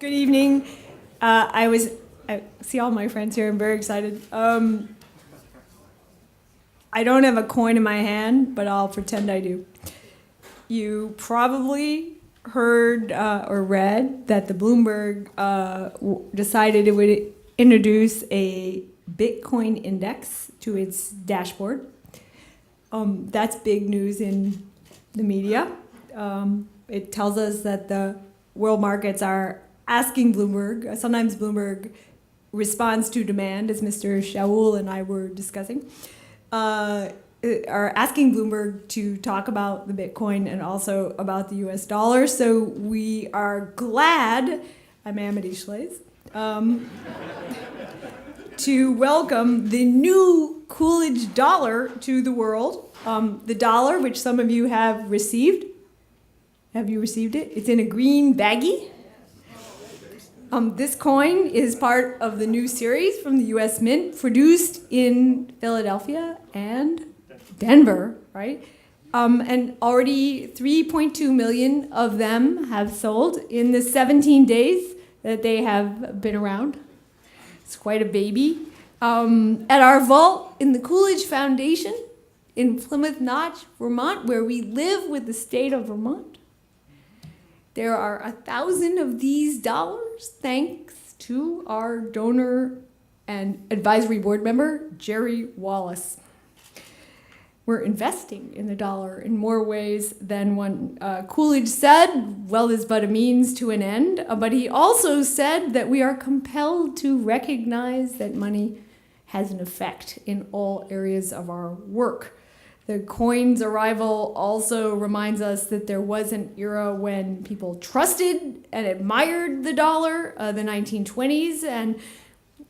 Good evening. I see all my friends here. I'm very excited. I don't have a coin in my hand, but I'll pretend I do. You probably heard or read that the Bloomberg decided it would introduce a Bitcoin index to its dashboard. That's big news in the media. It tells us that the world markets are asking Bloomberg, sometimes Bloomberg responds to demand, as Mr. Shaul and I were discussing, are asking Bloomberg to talk about the Bitcoin and also about the US dollar. So we are glad, I'm Amity Schleys, to welcome the new Coolidge dollar to the world. The dollar, which some of you have received. Have you received it? It's in a green baggie. This coin is part of the new series from the U.S. Mint, produced in Philadelphia and Denver, right? And already 3.2 million of them have sold in the 17 days that they have been around. It's quite a baby. At our vault in the Coolidge Foundation in Plymouth Notch, Vermont, where we live with the state of Vermont, there are 1,000 of these dollars, thanks to our donor and advisory board member, Jerry Wallace. We're investing in the dollar in more ways than one. Coolidge said, wealth is but a means to an end, but he also said that we are compelled to recognize that money has an effect in all areas of our work. The coin's arrival also reminds us that there was an era when people trusted and admired the dollar, the 1920s, and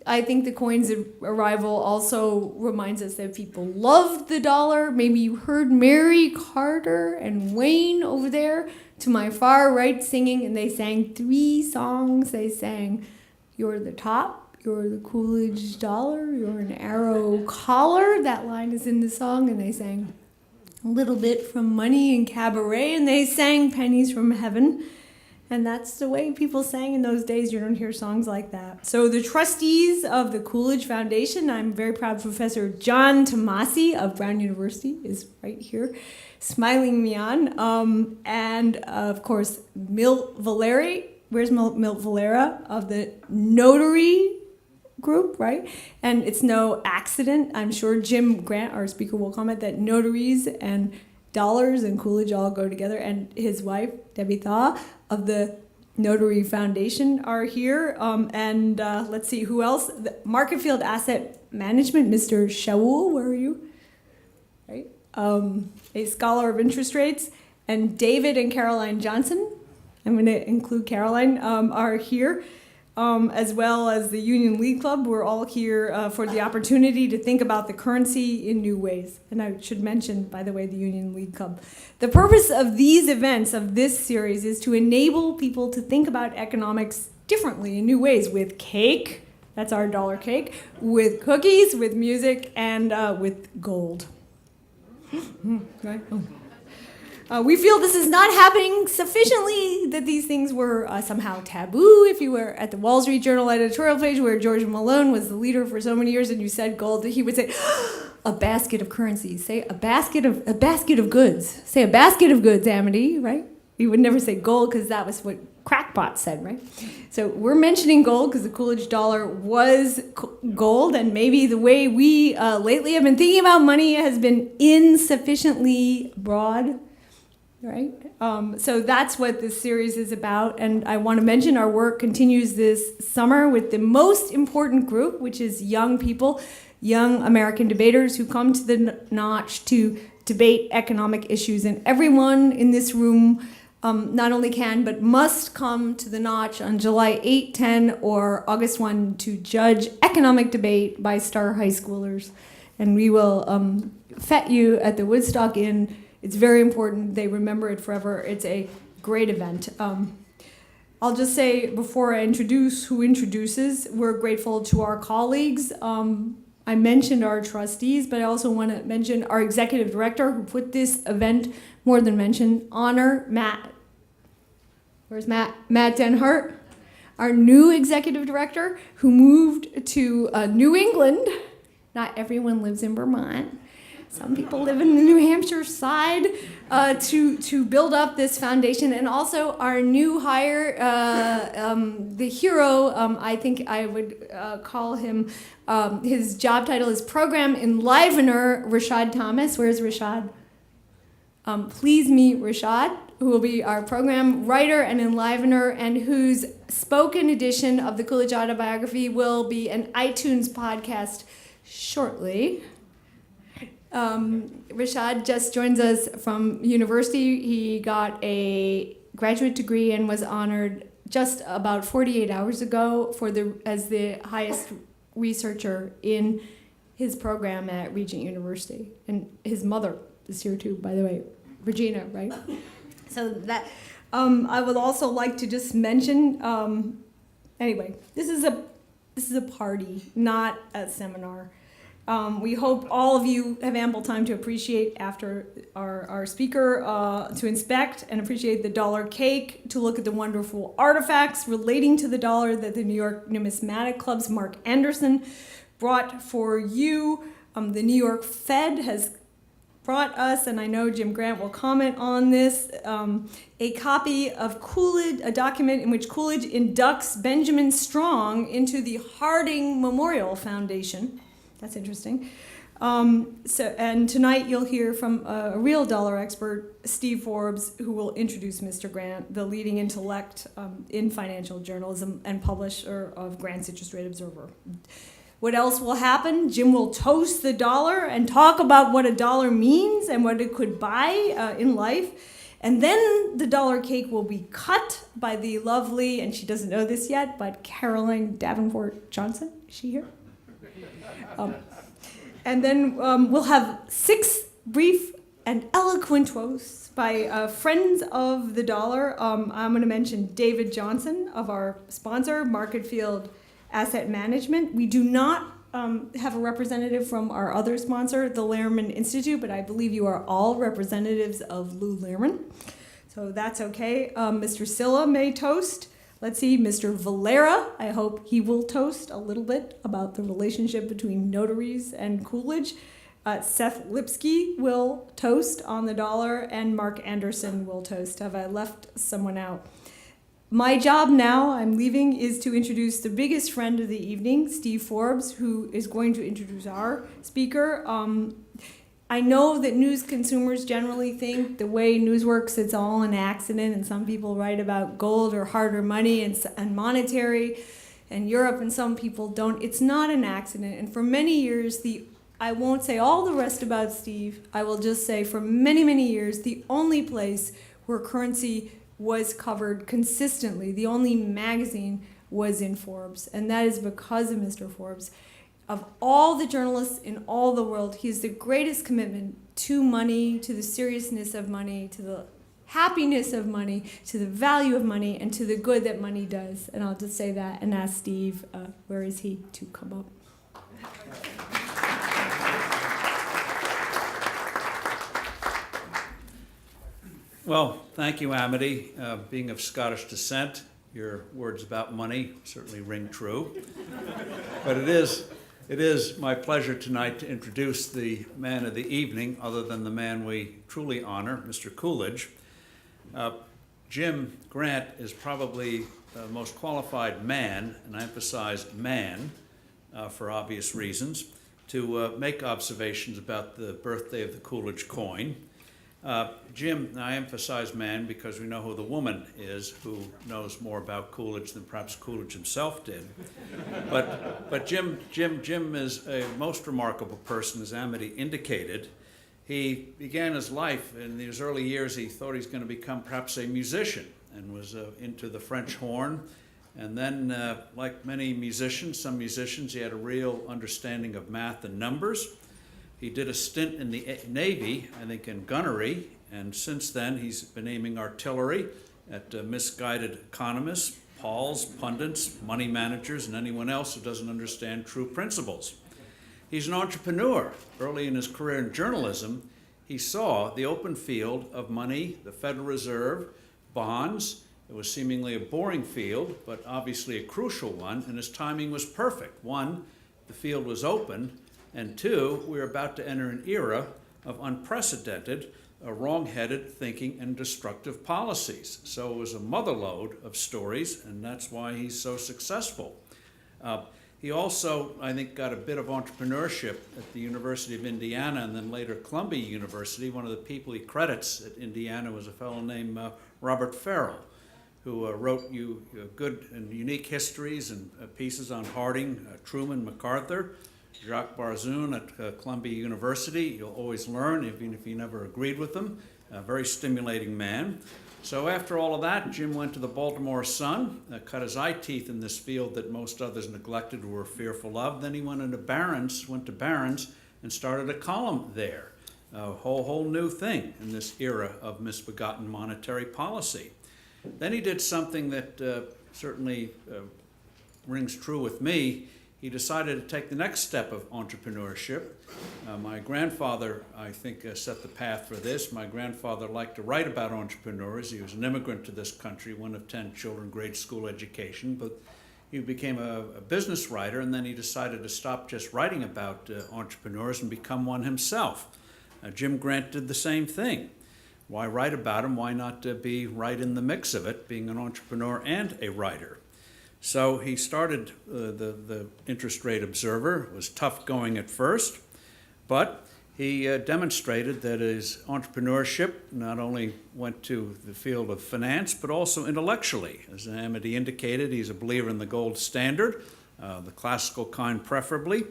I think the coin's arrival also reminds us that people loved the dollar. Maybe you heard Mary Carter and Wayne over there to my far right singing, and they sang 3 songs. They sang, "You're the Top," "You're the Coolidge Dollar," "You're an Arrow Collar." That line is in the song. And they sang "A Little Bit from Money and Cabaret," and they sang "Pennies from Heaven." And that's the way people sang in those days. You don't hear songs like that. So the trustees of the Coolidge Foundation, I'm very proud Professor John Tomasi of Brown University is right here, smiling me on. And of course, Milt Valeri. Where's Milt Valera of the Notary Group, right? And it's no accident. I'm sure Jim Grant, our speaker, will comment that notaries and dollars and Coolidge all go together. And his wife, Debbie Thaw, of the Notary Foundation are here. And let's see, who else? The Market Field Asset Management, Mr. Shaul, where are you? Right? A scholar of interest rates. And David and Caroline Johnson, I'm going to include Caroline, are here. As well as the Union League Club. We're all here for the opportunity to think about the currency in new ways. And I should mention, by the way, the Union League Club. The purpose of these events, of this series, is to enable people to think about economics differently in new ways, with cake, that's our dollar cake, with cookies, with music, and with gold. Right? Oh. We feel this is not happening sufficiently, that these things were somehow taboo. If you were at the Wall Street Journal editorial page where George Malone was the leader for so many years and you said gold, he would say, a basket of currencies. Say a basket of goods. Say a basket of goods, Amity, right? He would never say gold because that was what crackpot said, right? So we're mentioning gold because the Coolidge dollar was gold, and maybe the way we lately have been thinking about money has been insufficiently broad. Right? So that's what this series is about. And I want to mention our work continues this summer with the most important group, which is young people, young American debaters who come to the Notch to debate economic issues. And everyone in this room not only can, but must come to the Notch on July 8, 10, or August 1 to judge economic debate by star high schoolers. And we will fet you at the Woodstock Inn. It's very important. They remember it forever. It's a great event. I'll just say before I introduce who introduces, we're grateful to our colleagues. I mentioned our trustees, but I also want to mention our executive director who put this event, more than mention, honor Matt. Where's Matt? Matt Denhart. our new executive director who moved to New England. Not everyone lives in Vermont. Some people live in the New Hampshire side to build up this foundation. And also our new hire, the hero, I think I would call him, his job title is Program Enlivener, Rashad Thomas. Where's Rashad? Please meet Rashad, who will be our program writer and enlivener, and whose spoken edition of the Coolidge autobiography will be an iTunes podcast shortly. Rashad just joins us from university. He got a graduate degree and was honored just about 48 hours ago as the highest researcher in his program at Regent University. And his mother is here too, by the way, Regina, right? So that I would also like to just mention. Anyway, this is a party, not a seminar. We hope all of you have ample time to appreciate after our speaker, to inspect and appreciate the dollar cake, to look at the wonderful artifacts relating to the dollar that the New York Numismatic Club's Mark Anderson brought for you. The New York Fed has brought us, and I know Jim Grant will comment on this, a copy of Coolidge, a document in which Coolidge inducts Benjamin Strong into the Harding Memorial Foundation. That's interesting. And tonight you'll hear from a real dollar expert, Steve Forbes, who will introduce Mr. Grant, the leading intellect in financial journalism and publisher of Grant's Interest Rate Observer. What else will happen? Jim will toast the dollar and talk about what a dollar means and what it could buy in life. And then the dollar cake will be cut by the lovely, and she doesn't know this yet, but Caroline Davenport Johnson. Is she here? And then we'll have 6 brief and eloquent toasts by friends of the dollar. I'm going to mention David Johnson of our sponsor, Market Field Asset Management. We do not have a representative from our other sponsor, the Lehrman Institute, but I believe you are all representatives of Lou Lehrman. So that's okay. Mr. Silla may toast. Let's see, Mr. Valera, I hope he will toast a little bit about the relationship between notaries and Coolidge. Seth Lipsky will toast on the dollar, and Mark Anderson will toast. Have I left someone out? My job now, I'm leaving, is to introduce the biggest friend of the evening, Steve Forbes, who is going to introduce our speaker. I know that news consumers generally think the way news works, it's all an accident, and some people write about gold or harder money and monetary, and Europe, and some people don't. It's not an accident, and for many years, I won't say all the rest about Steve, I will just say for many, many years, the only place where currency was covered consistently, the only magazine was in Forbes, and that is because of Mr. Forbes. Of all the journalists in all the world, he is the greatest commitment to money, to the seriousness of money, to the happiness of money, to the value of money, and to the good that money does. And I'll just say that and ask Steve, where is he, to come up. Well, thank you, Amity. Being of Scottish descent, your words about money certainly ring true. But it is my pleasure tonight to introduce the man of the evening, other than the man we truly honor, Mr. Coolidge. Jim Grant is probably the most qualified man, and I emphasize man, for obvious reasons, to make observations about the birthday of the Coolidge coin. Jim, I emphasize man because we know who the woman is who knows more about Coolidge than perhaps Coolidge himself did. But Jim is a most remarkable person, as Amity indicated. He began his life in his early years. He thought he was going to become perhaps a musician and was into the French horn. And then, like many musicians, some musicians, he had a real understanding of math and numbers. He did a stint in the Navy, I think in gunnery, and since then he's been aiming artillery at misguided economists, Pauls, pundits, money managers, and anyone else who doesn't understand true principles. He's an entrepreneur. Early in his career in journalism, he saw the open field of money, the Federal Reserve, bonds, It was seemingly a boring field, but obviously a crucial one, and his timing was perfect. One, the field was open, and two, we were about to enter an era of unprecedented, wrong-headed thinking and destructive policies. So it was a motherlode of stories, and that's why he's so successful. He also, I think, got a bit of entrepreneurship at the University of Indiana and then later Columbia University. One of the people he credits at Indiana was a fellow named Robert Farrell, who wrote you good and unique histories and pieces on Harding, Truman, MacArthur, Jacques Barzun at Columbia University. You'll always learn, even if you never agreed with them. A very stimulating man. So after all of that, Jim went to the Baltimore Sun, cut his eye teeth in this field that most others neglected or were fearful of. Then he went to Barron's, and started a column there. A whole new thing in this era of misbegotten monetary policy. Then he did something that certainly rings true with me. He decided to take the next step of entrepreneurship. My grandfather, I think, set the path for this. My grandfather liked to write about entrepreneurs. He was an immigrant to this country, one of 10 children, grade school education, but he became a business writer, and then he decided to stop just writing about entrepreneurs and become one himself. Jim Grant did the same thing. Why write about him? Why not be right in the mix of it, being an entrepreneur and a writer? So he started the Interest Rate Observer. It was tough going at first, but he demonstrated that his entrepreneurship not only went to the field of finance, but also intellectually. As Amity indicated, he's a believer in the gold standard, the classical kind preferably.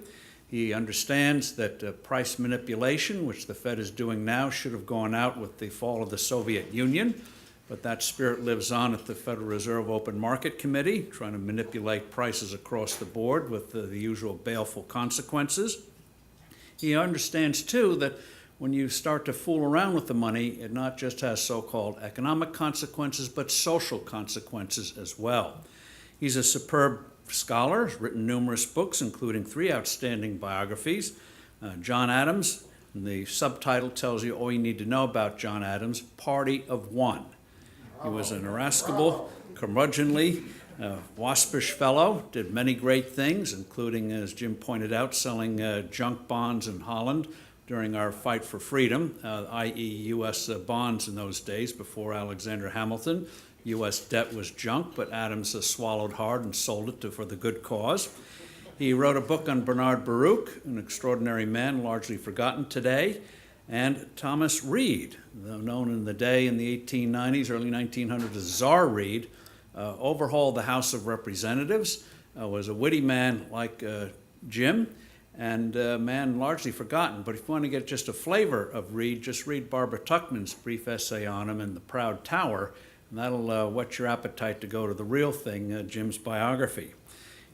He understands that price manipulation, which the Fed is doing now, should have gone out with the fall of the Soviet Union. But that spirit lives on at the Federal Reserve Open Market Committee, trying to manipulate prices across the board with the usual baleful consequences. He understands, too, that when you start to fool around with the money, it not just has so-called economic consequences, but social consequences as well. He's a superb scholar, has written numerous books, including 3 outstanding biographies. John Adams, and the subtitle tells you all you need to know about John Adams, Party of One. He was an irascible, curmudgeonly, waspish fellow, did many great things, including, as Jim pointed out, selling junk bonds in Holland during our fight for freedom, i.e. U.S. bonds in those days before Alexander Hamilton. U.S. debt was junk, but Adams swallowed hard and sold it for the good cause. He wrote a book on Bernard Baruch, an extraordinary man largely forgotten today, and Thomas Reed, known in the day in the 1890s, early 1900s as Czar Reed, overhauled the House of Representatives, was a witty man like Jim, and a man largely forgotten. But if you want to get just a flavor of Reed, just read Barbara Tuchman's brief essay on him in The Proud Tower, and that'll whet your appetite to go to the real thing, Jim's biography.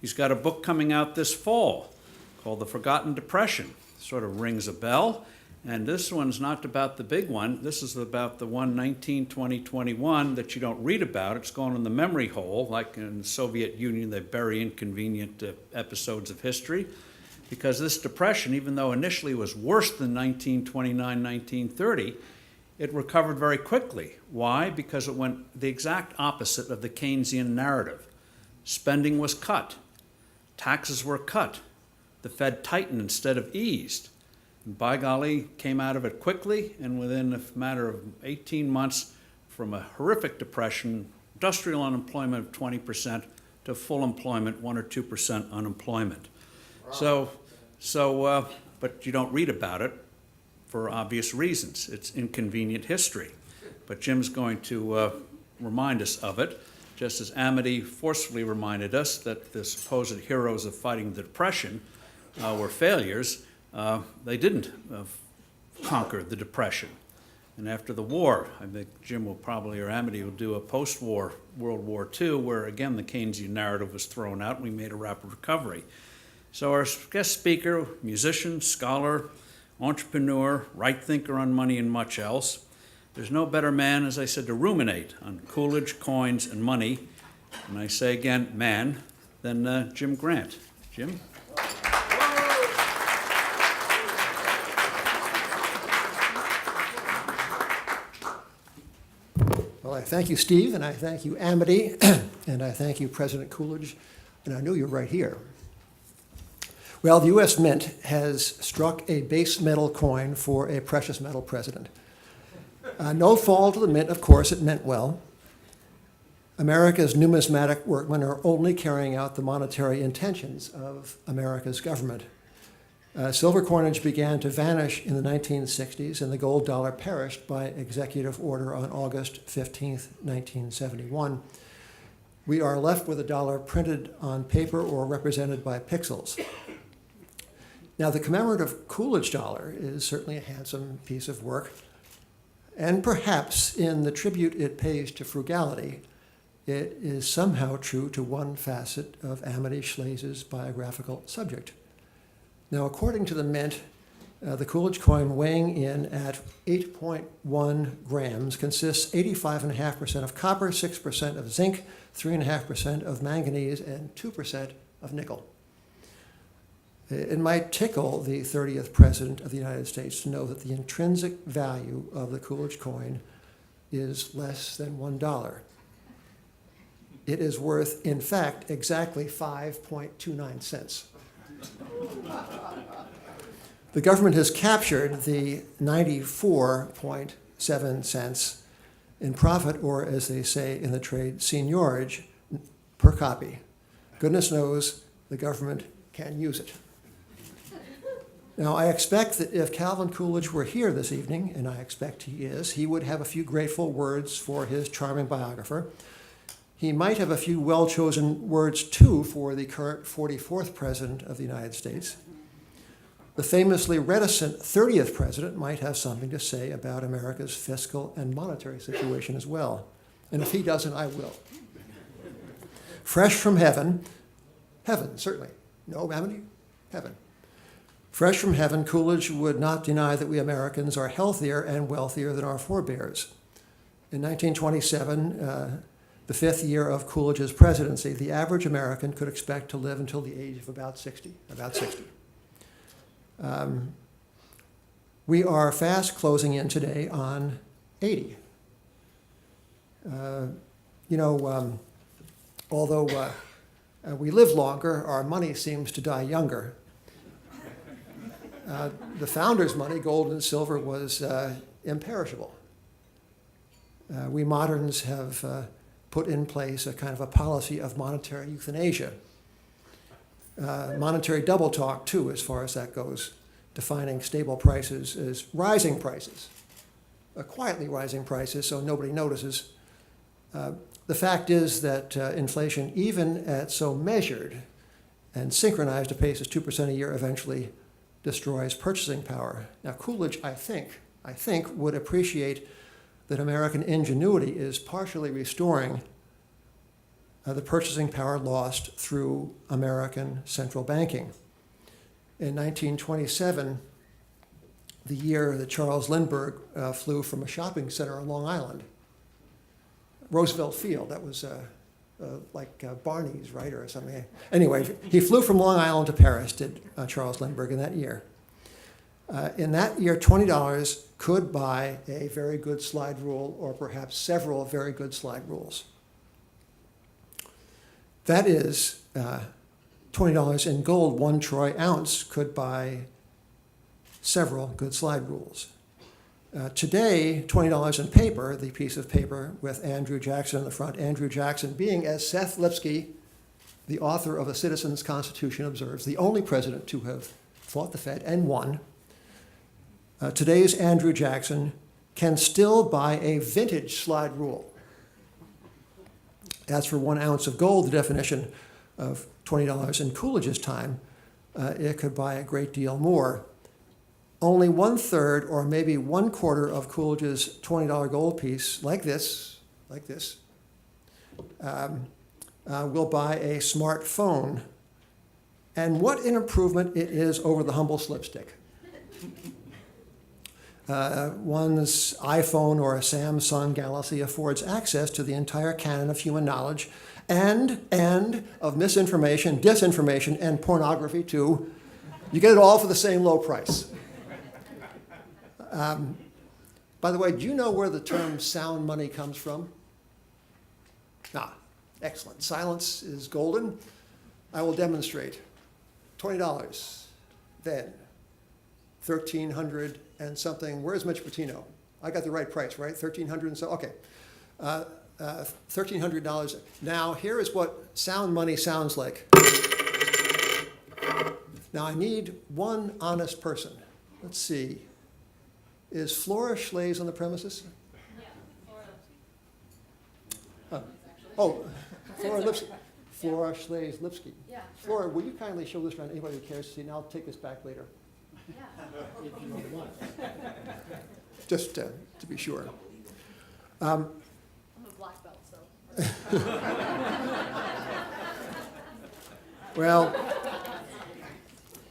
He's got a book coming out this fall called The Forgotten Depression. Sort of rings a bell. And this one's not about the big one. This is about the one 1920-21 that you don't read about. It's gone in the memory hole, like in the Soviet Union, they bury inconvenient episodes of history. Because this depression, even though initially was worse than 1929-1930, it recovered very quickly. Why? Because it went the exact opposite of the Keynesian narrative. Spending was cut. Taxes were cut. The Fed tightened instead of eased. And by golly, came out of it quickly, and within a matter of 18 months, from a horrific depression, industrial unemployment of 20% to full employment, 1 or 2% unemployment. Wow. But you don't read about it for obvious reasons. It's inconvenient history. But Jim's going to remind us of it, just as Amity forcefully reminded us that the supposed heroes of fighting the Depression were failures. They didn't conquer the Depression. And after the war, I think Jim will probably, or Amity will do a post-war World War II, where again the Keynesian narrative was thrown out and we made a rapid recovery. So our guest speaker, musician, scholar, entrepreneur, right thinker on money and much else. There's no better man, as I said, to ruminate on Coolidge, coins, and money, and I say again, man, than Jim Grant. Jim? Well, I thank you, Steve, and I thank you, Amity, and I thank you, President Coolidge, and I knew you were right here. Well, the U.S. Mint has struck a base metal coin for a precious metal president. No fault of the Mint, of course, it meant well. America's numismatic workmen are only carrying out the monetary intentions of America's government. Silver coinage began to vanish in the 1960s, and the gold dollar perished by executive order on August 15, 1971. We are left with a dollar printed on paper or represented by pixels. Now, the commemorative Coolidge dollar is certainly a handsome piece of work, and perhaps in the tribute it pays to frugality, it is somehow true to one facet of Amity Shlaes's biographical subject. Now, according to the Mint, the Coolidge coin weighing in at 8.1 grams consists 85.5% of copper, 6% of zinc, 3.5% of manganese, and 2% of nickel. It might tickle the 30th President of the United States to know that the intrinsic value of the Coolidge coin is less than $1. It is worth, in fact, exactly 5.29 cents. The government has captured the 94.7 cents in profit, or as they say in the trade, seigniorage per copy. Goodness knows the government can use it. Now, I expect that if Calvin Coolidge were here this evening, and I expect he is, he would have a few grateful words for his charming biographer. He might have a few well-chosen words, too, for the current 44th President of the United States. The famously reticent 30th President might have something to say about America's fiscal and monetary situation as well. And if he doesn't, I will. Fresh from heaven, certainly. No, Amity? Heaven. Fresh from heaven, Coolidge would not deny that we Americans are healthier and wealthier than our forebears. In 1927, the fifth year of Coolidge's presidency, the average American could expect to live until the age of about 60. We are fast closing in today on 80. Although we live longer, our money seems to die younger. The founders' money, gold and silver, was imperishable. We moderns have put in place a kind of a policy of monetary euthanasia. Monetary double talk, too, as far as that goes, defining stable prices as rising prices, quietly rising prices so nobody notices. The fact is that inflation, even at so measured and synchronized a pace as 2% a year, eventually destroys purchasing power. Now, Coolidge, I think, would appreciate that American ingenuity is partially restoring the purchasing power lost through American central banking. In 1927, the year that Charles Lindbergh flew from a shopping center on Long Island, Roosevelt Field, that was like Barney's, right, or something. Anyway, he flew from Long Island to Paris, did Charles Lindbergh in that year. In that year, $20 could buy a very good slide rule or perhaps several very good slide rules. That is, $20 in gold, 1 troy ounce, could buy several good slide rules. Today, $20 in paper, the piece of paper with Andrew Jackson in the front, Andrew Jackson being, as Seth Lipsky, the author of A Citizen's Constitution, observes, the only president to have fought the Fed and won. Today's Andrew Jackson can still buy a vintage slide rule. As for 1 ounce of gold, the definition of $20 in Coolidge's time, it could buy a great deal more. Only 1/3 or maybe 1/4 of Coolidge's $20 gold piece, like this, will buy a smartphone. And what an improvement it is over the humble slipstick. One's iPhone or a Samsung Galaxy affords access to the entire canon of human knowledge and of misinformation, disinformation, and pornography too. You get it all for the same low price. By the way, do you know where the term sound money comes from? Excellent. Silence is golden. I will demonstrate. $20. Then, 1,300 and something. Where's Mitch Patino? I got the right price, right? 1,300 and so, okay. $1,300. Now, here is what sound money sounds like. Now, I need one honest person. Let's see. Is Flora Schlaze on the premises? Yeah, Flora. Oh, Flora Lipsky. Flora Schlaze Lipsky. Yeah, sure. Flora, will you kindly show this around anybody who cares to see, and I'll take this back later. Yeah. If you really want. Just to be sure. I'm a black belt, so. Well,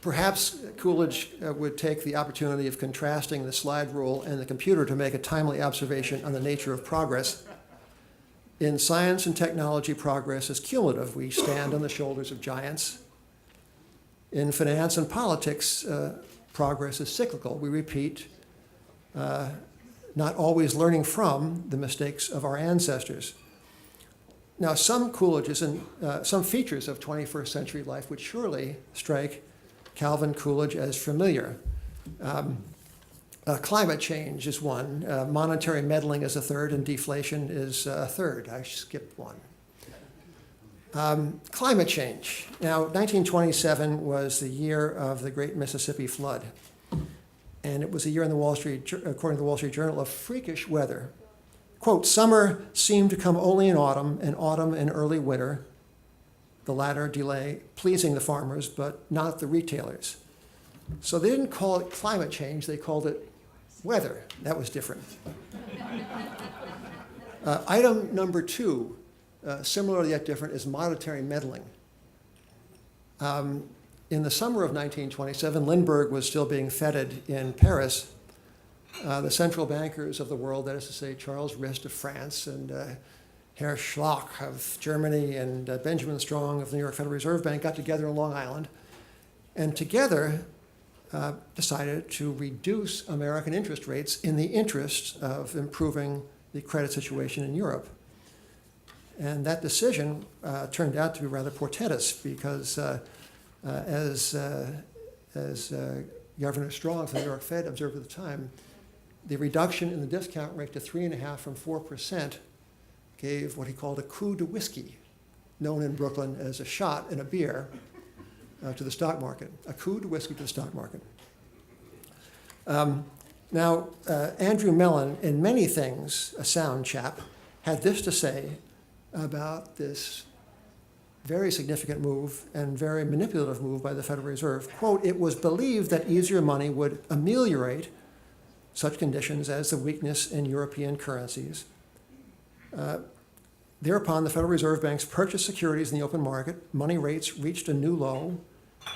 perhaps Coolidge would take the opportunity of contrasting the slide rule and the computer to make a timely observation on the nature of progress. In science and technology, progress is cumulative. We stand on the shoulders of giants. In finance and politics, progress is cyclical. We repeat, not always learning from the mistakes of our ancestors. Now, some Coolidges and some features of 21st century life would surely strike Calvin Coolidge as familiar. Climate change is one, monetary meddling is a third, and deflation is a third. I skipped one. Climate change. Now, 1927 was the year of the Great Mississippi Flood. And it was a year in the according to the Wall Street Journal, of freakish weather. Quote, summer seemed to come only in autumn, and autumn in early winter, the latter delay pleasing the farmers, but not the retailers. So they didn't call it climate change, they called it weather. That was different. Item number 2, similar yet different, is monetary meddling. In the summer of 1927, Lindbergh was still being feted in Paris. The central bankers of the world, that is to say, Charles Rist of France and Herr Schlock of Germany and Benjamin Strong of the New York Federal Reserve Bank, got together on Long Island and together decided to reduce American interest rates in the interest of improving the credit situation in Europe. And that decision turned out to be rather portentous because as Governor Strong of the New York Fed observed at the time, the reduction in the discount rate to 3.5% from 4% gave what he called a coup de whiskey, known in Brooklyn as a shot in a beer to the stock market, a coup de whiskey to the stock market. Now, Andrew Mellon, in many things a sound chap, had this to say about this very significant move and very manipulative move by the Federal Reserve. Quote, it was believed that easier money would ameliorate such conditions as the weakness in European currencies. Thereupon, the Federal Reserve Banks purchased securities in the open market, money rates reached a new low,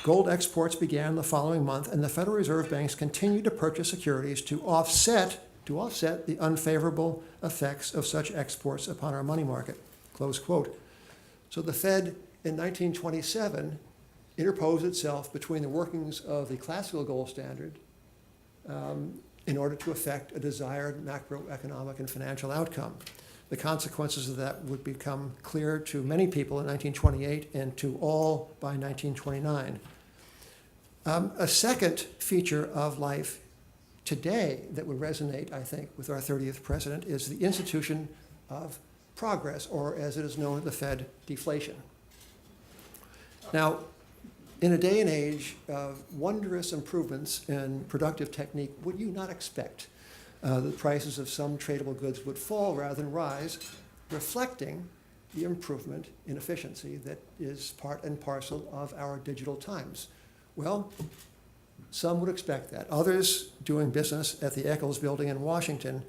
gold exports began the following month, and the Federal Reserve Banks continued to purchase securities to offset the unfavorable effects of such exports upon our money market, close quote. So the Fed in 1927 interposed itself between the workings of the classical gold standard in order to effect a desired macroeconomic and financial outcome. The consequences of that would become clear to many people in 1928 and to all by 1929. A second feature of life today that would resonate, I think, with our 30th president is the institution of progress, or as it is known at the Fed, deflation. Now, in a day and age of wondrous improvements in productive technique, would you not expect the prices of some tradable goods would fall rather than rise, reflecting the improvement in efficiency that is part and parcel of our digital times? Well, some would expect that. Others doing business at the Eccles Building in Washington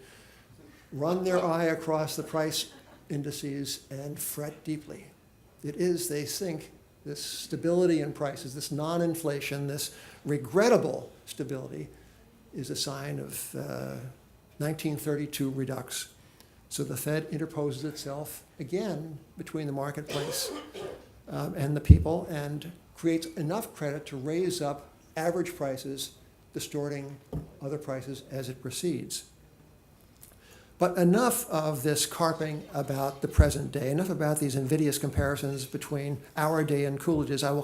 run their eye across the price indices and fret deeply. It is, they think, this stability in prices, this non-inflation, this regrettable stability is a sign of 1932 redux. So the Fed interposes itself again between the marketplace and the people and creates enough credit to raise up average prices, distorting other prices as it proceeds. But enough of this carping about the present day, enough about these invidious comparisons between our day and Coolidge's. I will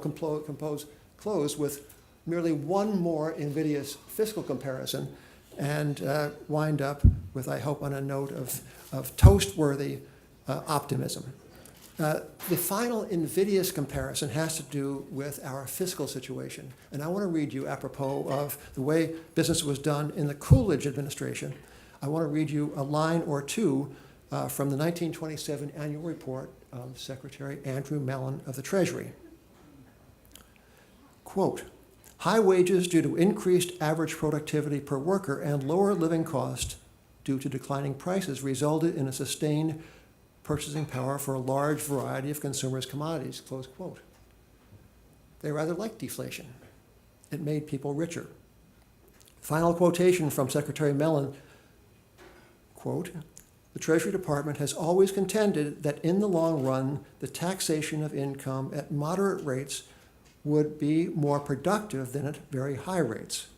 close with merely one more invidious fiscal comparison and wind up with, I hope, on a note of toast-worthy optimism. The final invidious comparison has to do with our fiscal situation. And I want to read you, apropos of the way business was done in the Coolidge administration, I want to read you a line or two from the 1927 annual report of Secretary Andrew Mellon of the Treasury. Quote, "High wages due to increased average productivity per worker and lower living cost due to declining prices resulted in a sustained purchasing power for a large variety of consumers' commodities," close quote. They rather liked deflation. It made people richer. Final quotation from Secretary Mellon, quote, "The Treasury Department has always contended that in the long run, the taxation of income at moderate rates would be more productive than at very high rates.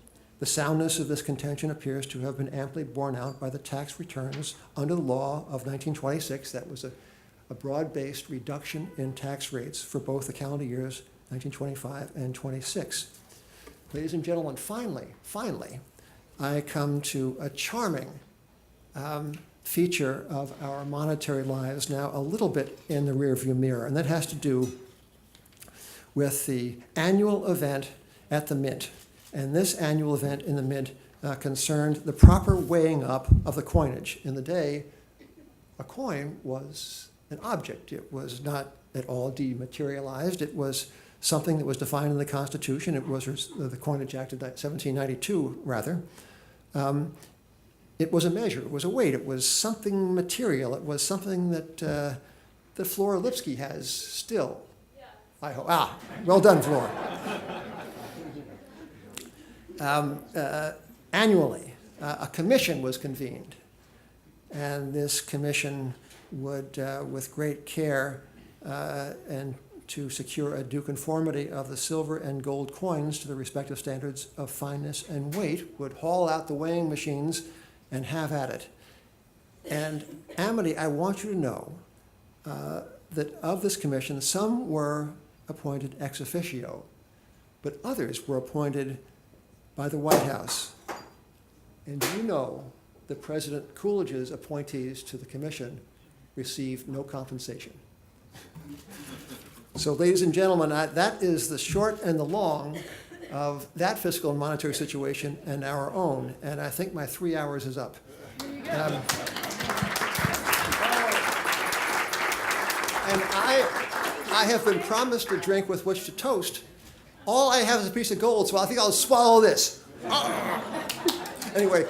The soundness of this contention appears to have been amply borne out by the tax returns under the law of 1926. That was a broad-based reduction in tax rates for both the calendar years 1925 and 26. Ladies and gentlemen, finally, I come to a charming feature of our monetary lives now a little bit in the rearview mirror, and that has to do with the annual event at the Mint. And this annual event in the Mint concerned the proper weighing up of the coinage. In the day, a coin was an object. It was not at all dematerialized. It was something that was defined in the Constitution. It was the Coinage Act of 1792, rather. It was a measure. It was a weight. It was something material. It was something that Flora Lipsky has still. I hope. Well done, Flora. Annually, a commission was convened, and this commission would, with great care and to secure a due conformity of the silver and gold coins to the respective standards of fineness and weight, would haul out the weighing machines and have at it. And Amity, I want you to know that of this commission, some were appointed ex officio, but others were appointed by the White House. And you know that President Coolidge's appointees to the commission received no compensation. So, ladies and gentlemen, that is the short and the long of that fiscal and monetary situation and our own. And I think my 3 hours is up. And I have been promised a drink with which to toast. All I have is a piece of gold, so I think I'll swallow this. Anyway,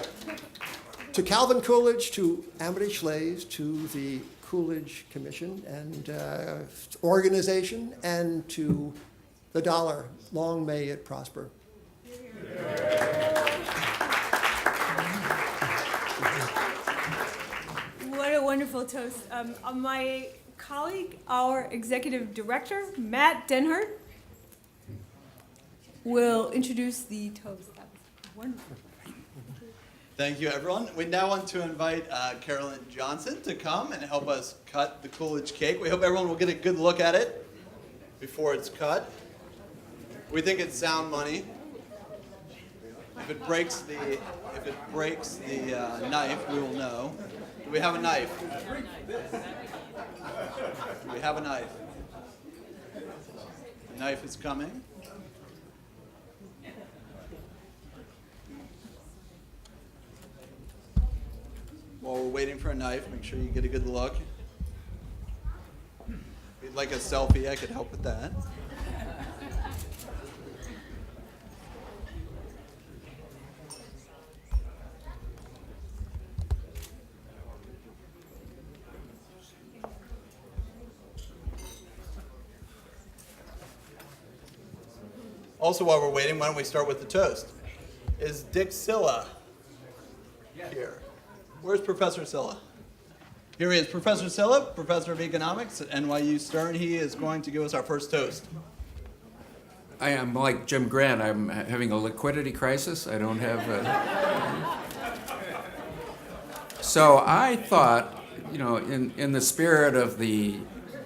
to Calvin Coolidge, to Amity Schlaze, to the Coolidge Commission and organization, and to the dollar, long may it prosper. What a wonderful toast. My colleague, our executive director, Matt Denhart, will introduce the toast. That was wonderful. Thank you, everyone. We now want to invite Carolyn Johnson to come and help us cut the Coolidge cake. We hope everyone will get a good look at it before it's cut. We think it's sound money. If it breaks the knife, we will know. Do we have a knife? Do we have a knife? The knife is coming. While we're waiting for a knife, make sure you get a good look. If you'd like a selfie, I could help with that. Also, while we're waiting, why don't we start with the toast? Is Dick Silla here? Where's Professor Silla? Here he is. Professor Silla, Professor of Economics at NYU Stern. He is going to give us our first toast. I am like Jim Grant. I'm having a liquidity crisis. I don't have So I thought, in the spirit of the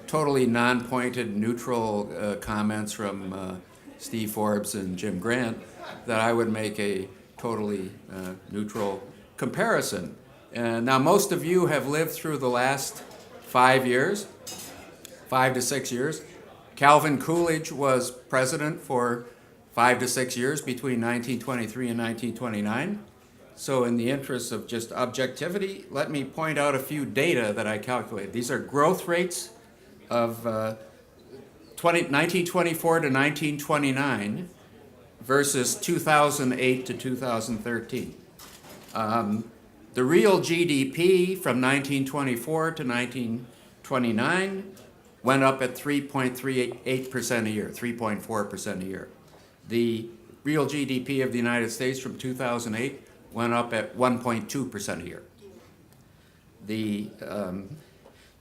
totally non-pointed, neutral comments from Steve Forbes and Jim Grant, that I would make a totally neutral comparison. Now, most of you have lived through the last 5 to 6 years. Calvin Coolidge was president for 5 to 6 years between 1923 and 1929. So in the interest of just objectivity, let me point out a few data that I calculated. These are growth rates of 1924 to 1929 versus 2008 to 2013. The real GDP from 1924 to 1929 went up at 3.38% a year, 3.4% a year. The real GDP of the United States from 2008 went up at 1.2% a year. The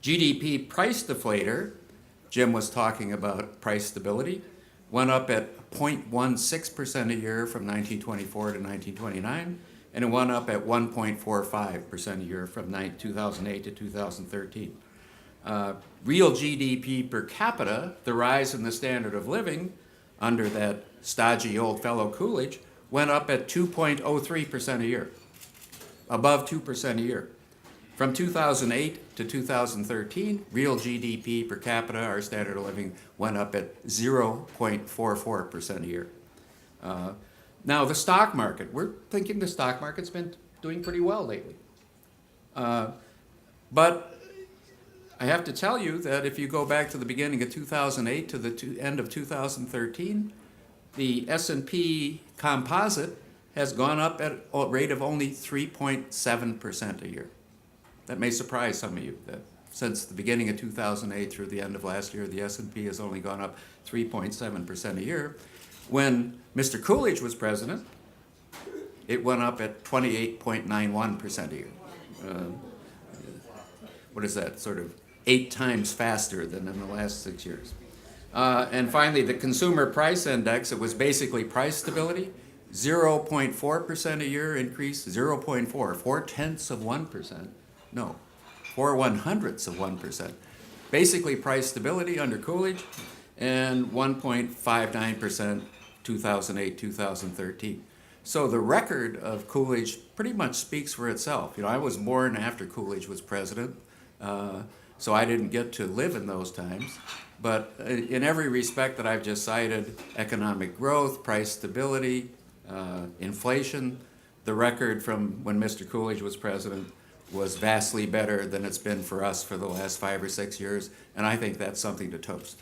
GDP price deflator, Jim was talking about price stability, went up at 0.16% a year from 1924 to 1929, and it went up at 1.45% a year from 2008 to 2013. Real GDP per capita, the rise in the standard of living under that stodgy old fellow Coolidge, went up at 2.03% a year, above 2% a year. From 2008 to 2013, real GDP per capita, our standard of living, went up at 0.44% a year. Now, the stock market, we're thinking the stock market's been doing pretty well lately. But I have to tell you that if you go back to the beginning of 2008 to the end of 2013, the S&P composite has gone up at a rate of only 3.7% a year. That may surprise some of you, that since the beginning of 2008 through the end of last year, the S&P has only gone up 3.7% a year. When Mr. Coolidge was president, it went up at 28.91% a year. What is that, sort of 8 times faster than in the last 6 years. And finally, the consumer price index, it was basically price stability, 0.4% a year increase, 0.4, 0.4%. No, 0.04%. Basically price stability under Coolidge, and 1.59% 2008, 2013. So the record of Coolidge pretty much speaks for itself. I was born after Coolidge was president, so I didn't get to live in those times. But in every respect that I've just cited, economic growth, price stability, inflation, the record from when Mr. Coolidge was president was vastly better than it's been for us for the last 5 or 6 years, and I think that's something to toast.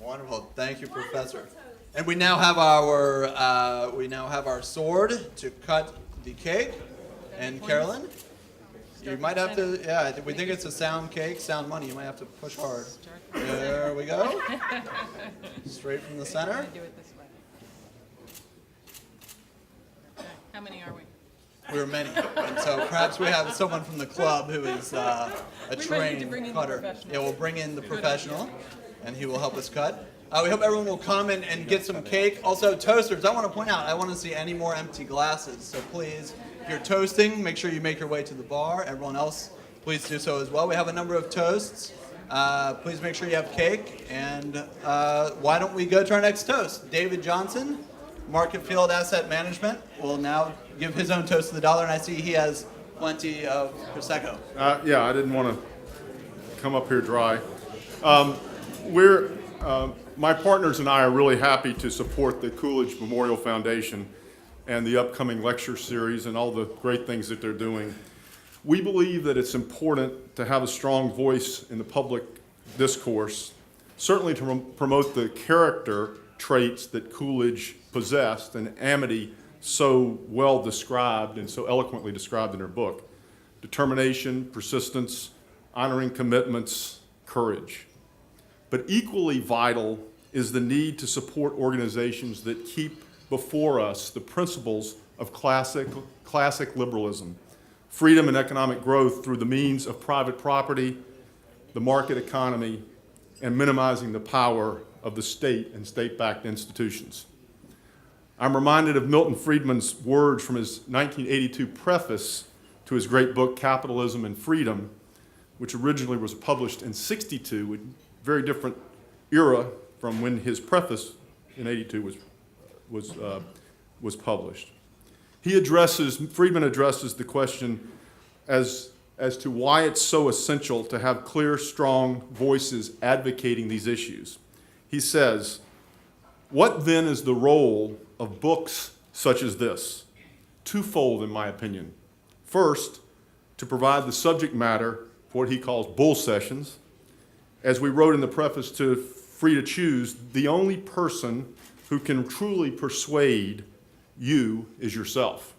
Wonderful. Thank you, Professor. And we now have our sword to cut the cake. And Carolyn, you might have to, we think it's a sound cake, sound money. You might have to push hard. There we go. Straight from the center. Do it this way. Okay. How many are we? We're many. And so perhaps we have someone from the club who is a trained cutter. Yeah, we'll bring in the professional, and he will help us cut. We hope everyone will come and get some cake. Also, toasters, I want to point out, I want to see any more empty glasses. So please, if you're toasting, make sure you make your way to the bar. Everyone else, please do so as well. We have a number of toasts. Please make sure you have cake. And why don't we go to our next toast? David Johnson, Market Field Asset Management, will now give his own toast to the dollar. And I see he has plenty of Prosecco. Yeah, I didn't want to come up here dry. My partners and I are really happy to support the Coolidge Memorial Foundation and the upcoming lecture series and all the great things that they're doing. We believe that it's important to have a strong voice in the public discourse, certainly to promote the character traits that Coolidge possessed and Amity so well described and so eloquently described in her book: determination, persistence, honoring commitments, courage. But equally vital is the need to support organizations that keep before us the principles of classic liberalism: freedom and economic growth through the means of private property, the market economy, and minimizing the power of the state and state-backed institutions. I'm reminded of Milton Friedman's words from his 1982 preface to his great book, Capitalism and Freedom, which originally was published in '62, a very different era from when his preface in '82 was published. Friedman addresses the question as to why it's so essential to have clear, strong voices advocating these issues. He says, "What then is the role of books such as this? Twofold, in my opinion. First, to provide the subject matter for what he calls bull sessions. As we wrote in the preface to Free to Choose, the only person who can truly persuade you is yourself.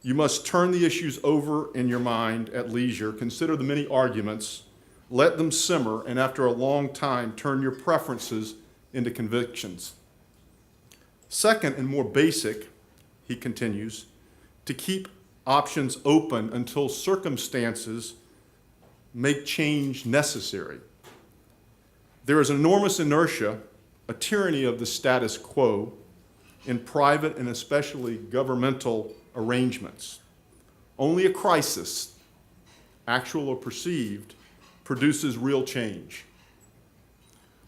You must turn the issues over in your mind at leisure, consider the many arguments, let them simmer, and after a long time, turn your preferences into convictions. Second, and more basic," he continues, "to keep options open until circumstances make change necessary. There is enormous inertia, a tyranny of the status quo, in private and especially governmental arrangements. Only a crisis, actual or perceived, produces real change.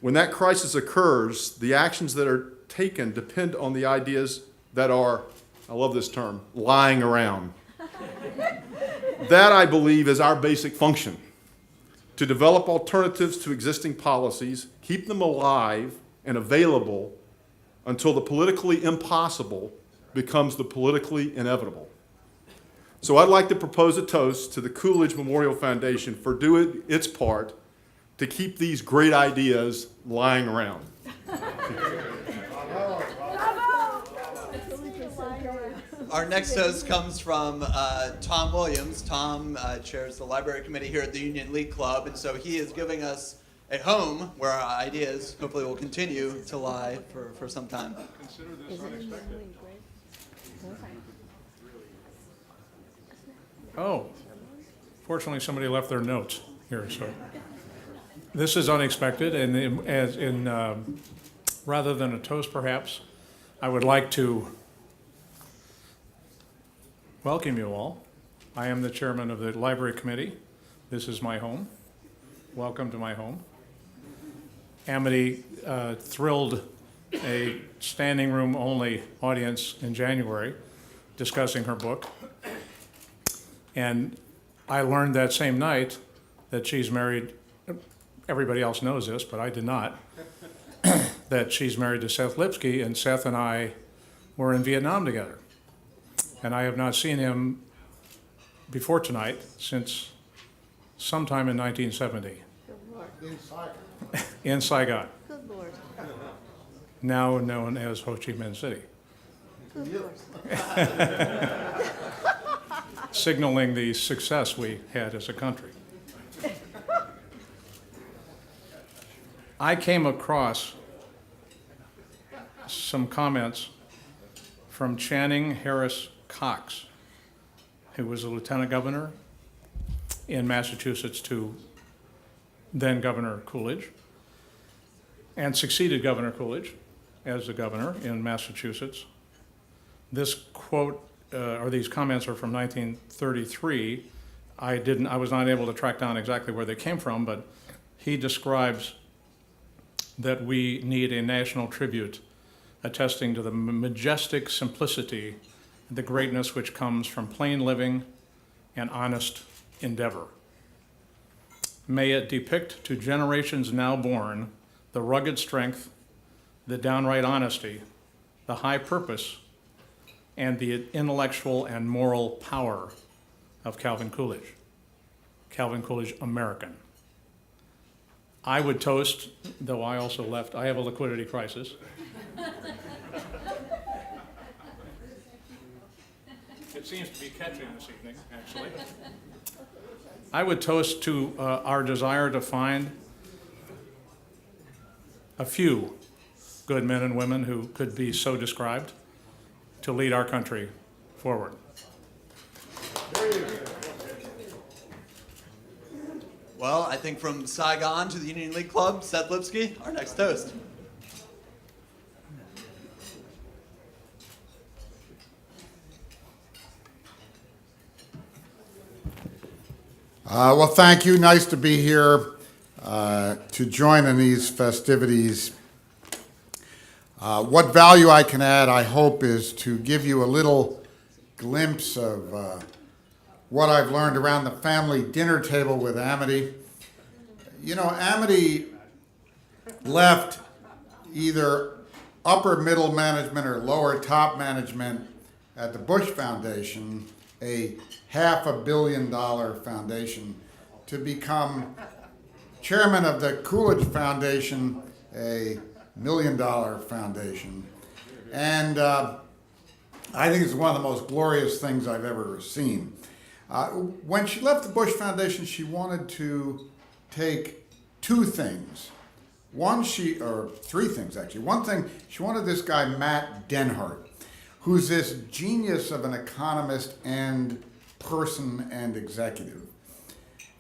When that crisis occurs, the actions that are taken depend on the ideas that are, I love this term, lying around. That, I believe, is our basic function, to develop alternatives to existing policies, keep them alive and available until the politically impossible becomes the politically inevitable. So I'd like to propose a toast to the Coolidge Memorial Foundation for doing its part to keep these great ideas lying around." Our next toast comes from Tom Williams. Tom chairs the library committee here at the Union League Club, and so he is giving us a home where our ideas hopefully will continue to lie for some time. Consider this unexpected. Oh, fortunately somebody left their notes here, so. This is unexpected, and rather than a toast perhaps, I would like to welcome you all. I am the chairman of the library committee. This is my home. Welcome to my home. Amity thrilled a standing room only audience in January discussing her book. And I learned that same night that she's married, everybody else knows this, but I did not, that she's married to Seth Lipsky, and Seth and I were in Vietnam together. And I have not seen him before tonight since sometime in 1970. In Saigon. Good Lord. Now known as Ho Chi Minh City. Good Lord. Signaling the success we had as a country. I came across some comments from Channing Harris Cox, who was a lieutenant governor in Massachusetts to then Governor Coolidge, and succeeded Governor Coolidge as the governor in Massachusetts. This quote, or these comments are from 1933. I was not able to track down exactly where they came from, but he describes that we need a national tribute attesting to the majestic simplicity, the greatness which comes from plain living and honest endeavor. May it depict to generations now born the rugged strength, the downright honesty, the high purpose, and the intellectual and moral power of Calvin Coolidge. Calvin Coolidge, American. I would toast, though I also left, I have a liquidity crisis. It seems to be catching this evening, actually. I would toast to our desire to find a few good men and women who could be so described to lead our country forward. Well, I think from Saigon to the Union League Club, Seth Lipsky, our next toast. Well, thank you. Nice to be here to join in these festivities. What value I can add, I hope, is to give you a little glimpse of what I've learned around the family dinner table with Amity. You know, Amity left either upper middle management or lower top management at the Bush Foundation, a $500 million foundation, to become chairman of the Coolidge Foundation, a $1 million foundation. And I think it's one of the most glorious things I've ever seen. When she left the Bush Foundation, she wanted to take two things. Three things actually. One thing, she wanted this guy, Matt Denhart, who's this genius of an economist and person and executive.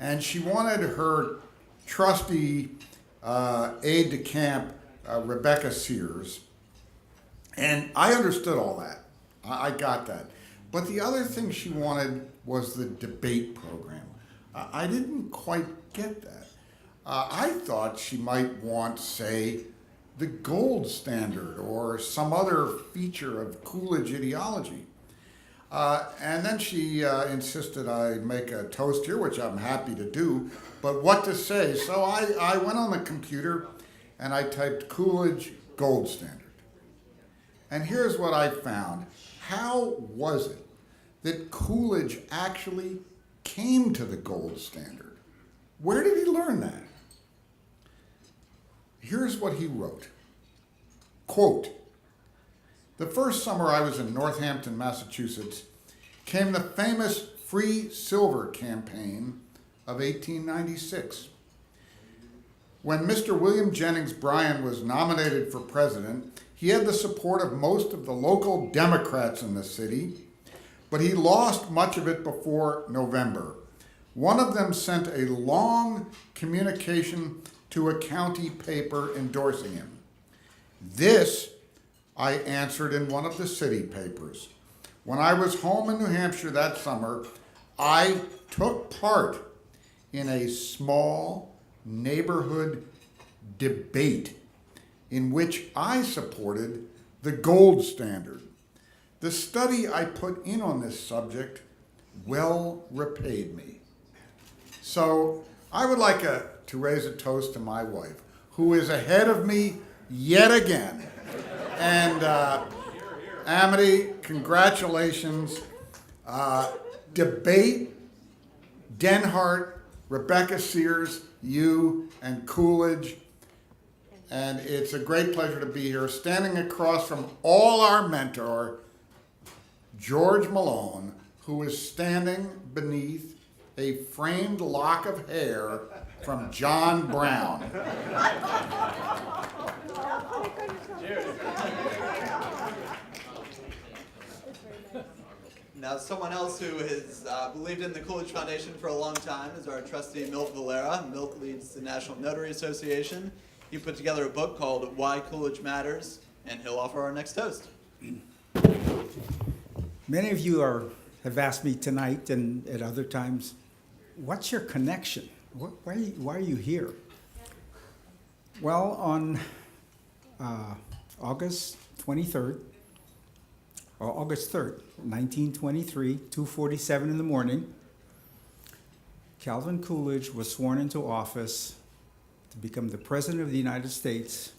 And she wanted her trusty aide-de-camp, Rebecca Sears. And I understood all that. I got that. But the other thing she wanted was the debate program. I didn't quite get that. I thought she might want, say, the gold standard or some other feature of Coolidge ideology. And then she insisted I make a toast here, which I'm happy to do, but what to say? So I went on the computer and I typed Coolidge gold standard. And here's what I found. How was it that Coolidge actually came to the gold standard? Where did he learn that? Here's what he wrote. Quote, "The first summer I was in Northampton, Massachusetts, came the famous Free Silver campaign of 1896. When Mr. William Jennings Bryan was nominated for president, he had the support of most of the local Democrats in the city, but he lost much of it before November. One of them sent a long communication to a county paper endorsing him. This I answered in one of the city papers. When I was home in New Hampshire that summer, I took part in a small neighborhood debate in which I supported the gold standard. The study I put in on this subject well repaid me." So I would like to raise a toast to my wife, who is ahead of me yet again. And Amity, congratulations. Debate, Denhart, Rebecca Sears, you, and Coolidge. And it's a great pleasure to be here, standing across from all our mentor, George Malone, who is standing beneath a framed lock of hair from John Brown. Now, someone else who has believed in the Coolidge Foundation for a long time is our trustee, Milt Valera. Milt leads the National Notary Association. He put together a book called Why Coolidge Matters, and he'll offer our next toast. Many of you have asked me tonight and at other times, what's your connection? Why are you here? Well, on August 3rd, 1923, 2:47 in the morning, Calvin Coolidge was sworn into office to become the President of the United States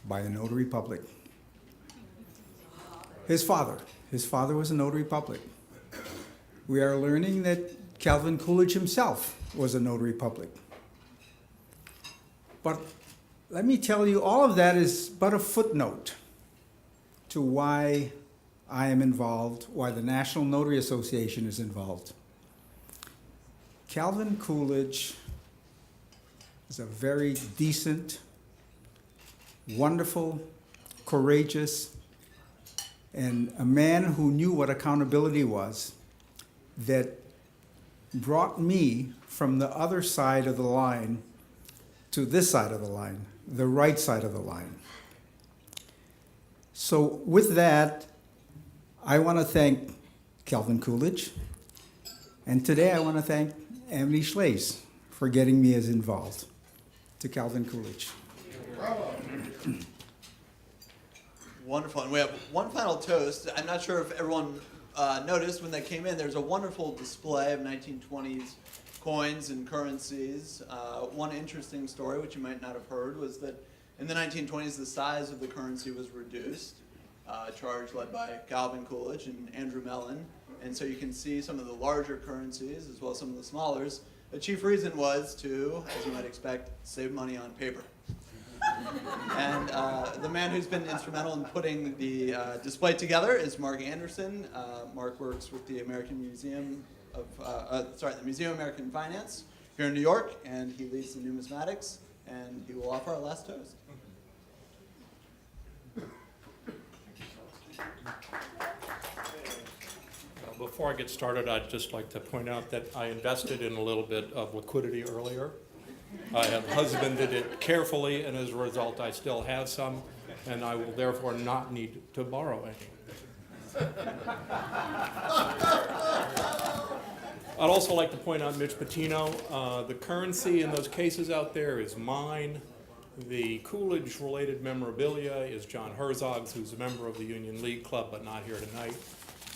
by a notary public. His father was a notary public. We are learning that Calvin Coolidge himself was a notary public. But let me tell you, all of that is but a footnote to why I am involved, why the National Notary Association is involved. Calvin Coolidge is a very decent, wonderful, courageous, and a man who knew what accountability was, that brought me from the other side of the line to this side of the line, the right side of the line. So with that, I want to thank Calvin Coolidge, and today I want to thank Amity Schlaze for getting me as involved. To Calvin Coolidge. Wonderful. And we have one final toast. I'm not sure if everyone noticed when they came in, there's a wonderful display of 1920s coins and currencies. One interesting story, which you might not have heard, was that in the 1920s, the size of the currency was reduced. A charge led by Calvin Coolidge and Andrew Mellon. And so you can see some of the larger currencies as well as some of the smallers. The chief reason was to, as you might expect, save money on paper. And the man who's been instrumental in putting the display together is Mark Anderson. Mark works with the American Museum of, the Museum of American Finance here in New York, and he leads the numismatics, and he will offer our last toast. Before I get started, I'd just like to point out that I invested in a little bit of liquidity earlier. I have husbanded it carefully, and as a result, I still have some, and I will therefore not need to borrow any. I'd also like to point out Mitch Patino. The currency in those cases out there is mine. The Coolidge-related memorabilia is John Herzog's, who's a member of the Union League Club, but not here tonight.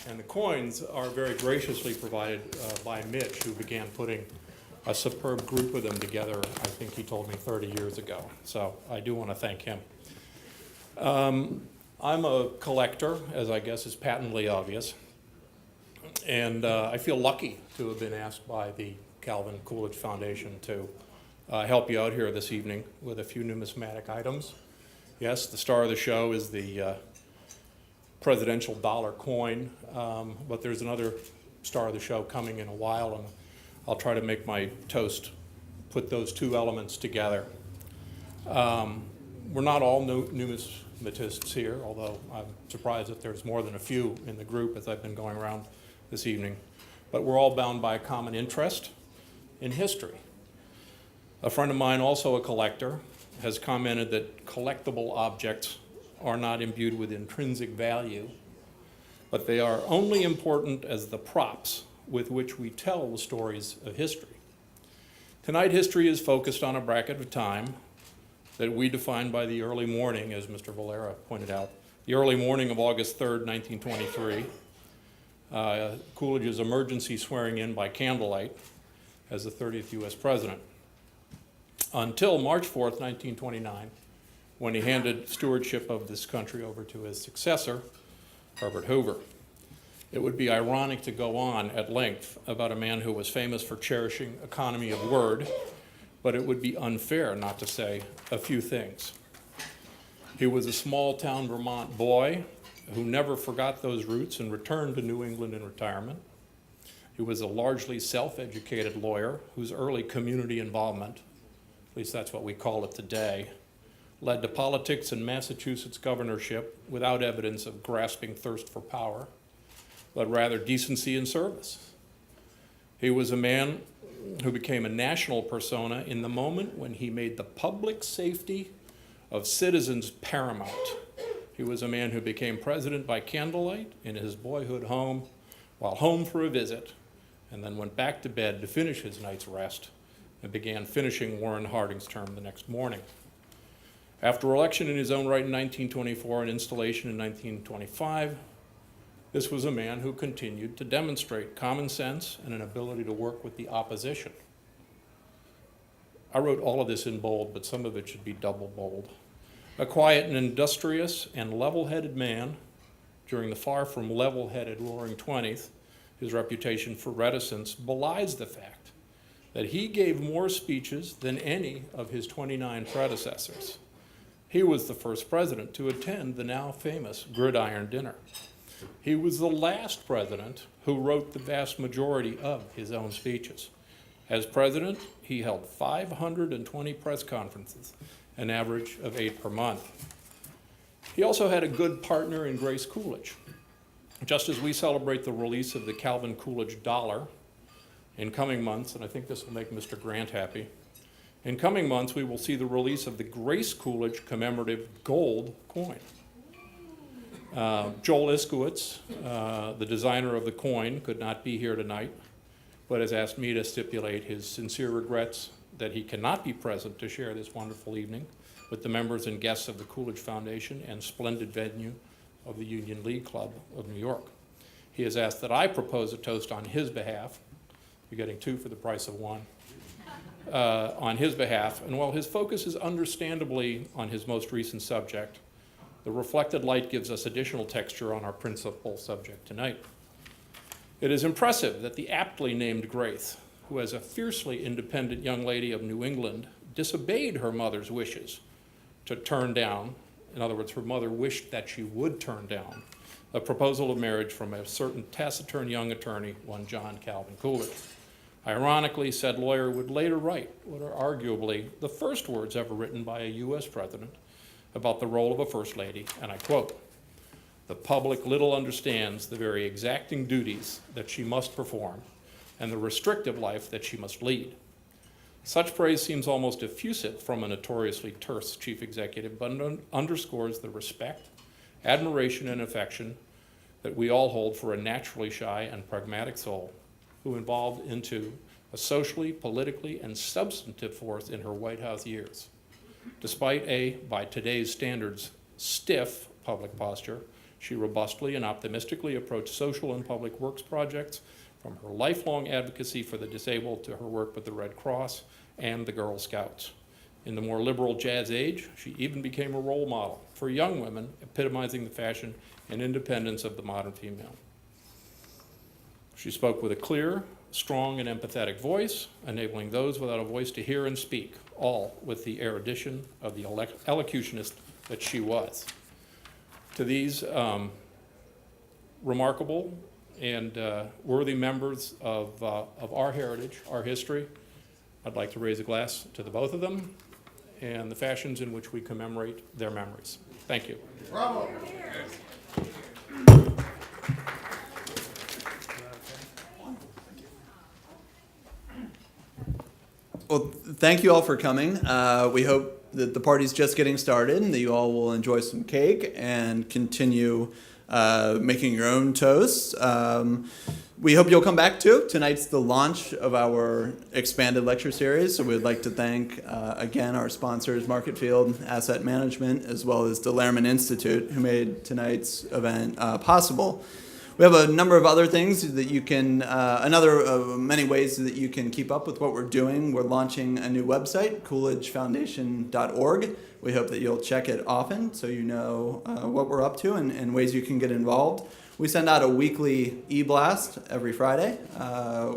And the coins are very graciously provided by Mitch, who began putting a superb group of them together, I think he told me 30 years ago. So I do want to thank him. I'm a collector, as I guess is patently obvious. And I feel lucky to have been asked by the Calvin Coolidge Foundation to help you out here this evening with a few numismatic items. Yes, the star of the show is the presidential dollar coin, but there's another star of the show coming in a while, and I'll try to make my toast put those two elements together. We're not all numismatists here, although I'm surprised that there's more than a few in the group as I've been going around this evening, but we're all bound by a common interest in history. A friend of mine, also a collector, has commented that collectible objects are not imbued with intrinsic value, but they are only important as the props with which we tell the stories of history. Tonight, history is focused on a bracket of time that we define by the early morning, as Mr. Valera pointed out, the early morning of August 3rd, 1923, Coolidge's emergency swearing in by candlelight as the 30th U.S. president, until March 4th, 1929, when he handed stewardship of this country over to his successor, Herbert Hoover. It would be ironic to go on at length about a man who was famous for cherishing economy of word, but it would be unfair not to say a few things. He was a small-town Vermont boy who never forgot those roots and returned to New England in retirement. He was a largely self-educated lawyer whose early community involvement, at least that's what we call it today, led to politics and Massachusetts governorship without evidence of grasping thirst for power, but rather decency and service. He was a man who became a national persona in the moment when he made the public safety of citizens paramount. He was a man who became president by candlelight in his boyhood home, while home for a visit, and then went back to bed to finish his night's rest and began finishing Warren Harding's term the next morning. After election in his own right in 1924 and installation in 1925, this was a man who continued to demonstrate common sense and an ability to work with the opposition. I wrote all of this in bold, but some of it should be double bold. A quiet and industrious and level-headed man, during the far from level-headed Roaring 20th, his reputation for reticence belies the fact that he gave more speeches than any of his 29 predecessors. He was the first president to attend the now famous Gridiron Dinner. He was the last president who wrote the vast majority of his own speeches. As president, he held 520 press conferences, an average of 8 per month. He also had a good partner in Grace Coolidge. Just as we celebrate the release of the Calvin Coolidge dollar in coming months, and I think this will make Mr. Grant happy, in coming months we will see the release of the Grace Coolidge commemorative gold coin. Joel Iskowitz, the designer of the coin, could not be here tonight, but has asked me to stipulate his sincere regrets that he cannot be present to share this wonderful evening with the members and guests of the Coolidge Foundation and splendid venue of the Union League Club of New York. He has asked that I propose a toast on his behalf. You're getting two for the price of one. On his behalf, and while his focus is understandably on his most recent subject, the reflected light gives us additional texture on our principal subject tonight. It is impressive that the aptly named Grace, who as a fiercely independent young lady of New England disobeyed her mother's wishes to turn down, in other words, her mother wished that she would turn down, a proposal of marriage from a certain taciturn young attorney, one John Calvin Coolidge. Ironically, said lawyer would later write what are arguably the first words ever written by a U.S. president about the role of a first lady, and I quote, "The public little understands the very exacting duties that she must perform and the restrictive life that she must lead." Such praise seems almost effusive from a notoriously terse chief executive, but underscores the respect, admiration, and affection that we all hold for a naturally shy and pragmatic soul who evolved into a socially, politically, and substantive force in her White House years. Despite a, by today's standards, stiff public posture, she robustly and optimistically approached social and public works projects, from her lifelong advocacy for the disabled to her work with the Red Cross and the Girl Scouts. In the more liberal jazz age, she even became a role model for young women, epitomizing the fashion and independence of the modern female. She spoke with a clear, strong, and empathetic voice, enabling those without a voice to hear and speak, all with the erudition of the elocutionist that she was. To these remarkable and worthy members of our heritage, our history, I'd like to raise a glass to the both of them and the fashions in which we commemorate their memories. Thank you. Bravo. Well, thank you all for coming. We hope that the party's just getting started and that you all will enjoy some cake and continue making your own toasts. We hope you'll come back too. Tonight's the launch of our expanded lecture series, so we'd like to thank, again, our sponsors, Marketfield Asset Management, as well as the Lehrman Institute, who made tonight's event possible. We have a number of other things that you can, many ways that you can keep up with what we're doing. We're launching a new website, CoolidgeFoundation.org. We hope that you'll check it often so you know what we're up to and ways you can get involved. We send out a weekly e-blast every Friday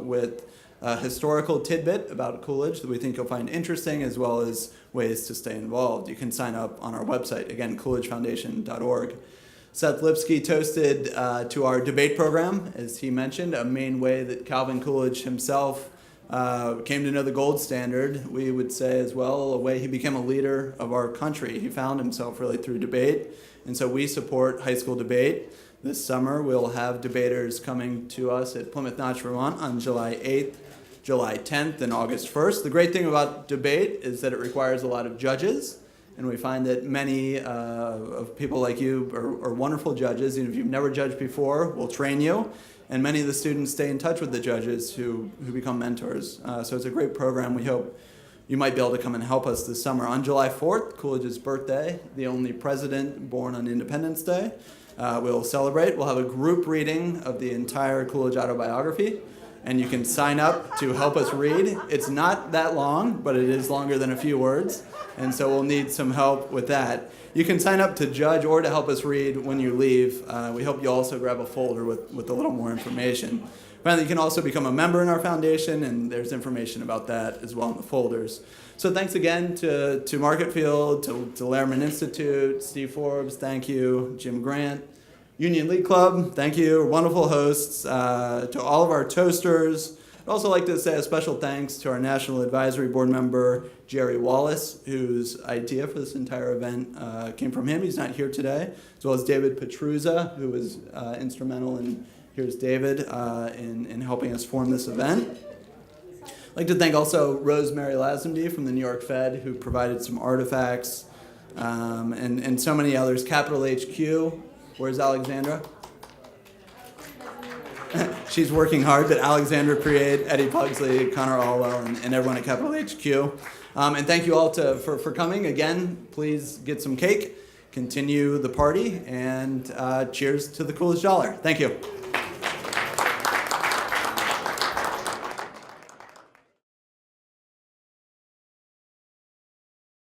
with a historical tidbit about Coolidge that we think you'll find interesting, as well as ways to stay involved. You can sign up on our website, again, CoolidgeFoundation.org. Seth Lipsky toasted to our debate program, as he mentioned, a main way that Calvin Coolidge himself came to know the gold standard. We would say as well, a way he became a leader of our country. He found himself really through debate, and so we support high school debate. This summer, we'll have debaters coming to us at Plymouth Notch, Vermont on July 8th, July 10th, and August 1st. The great thing about debate is that it requires a lot of judges, and we find that many of people like you are wonderful judges. Even if you've never judged before, we'll train you, and many of the students stay in touch with the judges who become mentors. So it's a great program. We hope you might be able to come and help us this summer. On July 4th, Coolidge's birthday, the only president born on Independence Day, we'll celebrate. We'll have a group reading of the entire Coolidge autobiography, and you can sign up to help us read. It's not that long, but it is longer than a few words, and so we'll need some help with that. You can sign up to judge or to help us read when you leave. We hope you also grab a folder with a little more information. Finally, you can also become a member in our foundation, and there's information about that as well in the folders. So thanks again to Marketfield, to Lehrman Institute, Steve Forbes, thank you, Jim Grant, Union League Club, thank you, wonderful hosts, to all of our toasters. I'd also like to say a special thanks to our National Advisory Board member, Jerry Wallace, whose idea for this entire event came from him. He's not here today, as well as David Petruzza, who was instrumental in, here's David, in helping us form this event. I'd like to thank also Rosemary Lazenby from the New York Fed, who provided some artifacts, and so many others. Capital HQ, where's Alexandra? She's working hard, but Alexandra Priade, Eddie Pugsley, Connor Allwell, and everyone at Capitol HQ. And thank you all for coming. Again, please get some cake, continue the party, and cheers to the Coolidge dollar. Thank you.